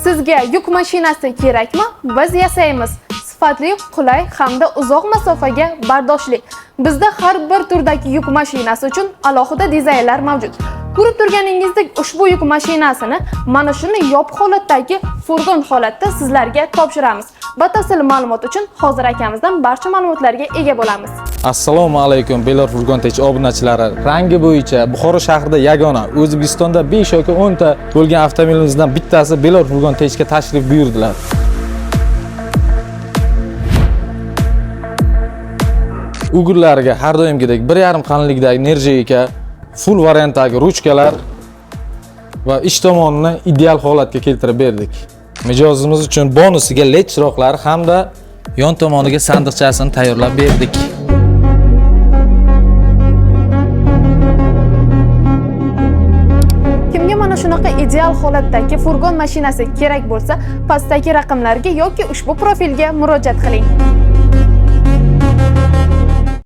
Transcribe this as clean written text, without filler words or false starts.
Sizga yuk mashinasi kerakmi? Biz yasaymiz. Sifatli, qulay hamda uzoq masofaga bardoshli. Bizda har bir turdagi yuk mashinasi uchun alohida dizaynlar mavjud. Ko'rib turganingizdek, ushbu yuk mashinasini mana shuni yopiq holatdagi furgon holatda sizlarga topshiramiz. Batafsil ma'lumot uchun hozir akamizdan barcha ma'lumotlarga ega bo'lamiz. Assalomu alaykum Belor Furgon Tech obunachilari. Rangi bo'yicha Buxoro shahrida yagona, O'zbekistonda 5 yoki 10 ta bo'lgan avtomobilimizdan bittasi Belor Furgon Techga tashrif buyurdilar. Ugurlariga har doimgidek 1,5 qalinlikdagi nержавейка, full variantdagi ruchkalar va ich tomonini ideal holatga keltirib berdik. Mijozimiz uchun bonusiga LED chiroqlari hamda yon tomoniga sandiqchasini tayyorlab berdik. Kimga mana shunaqa ideal holatdagi furgon mashinasi kerak bo'lsa, pastdagi raqamlarga yoki ushbu profilga murojaat qiling.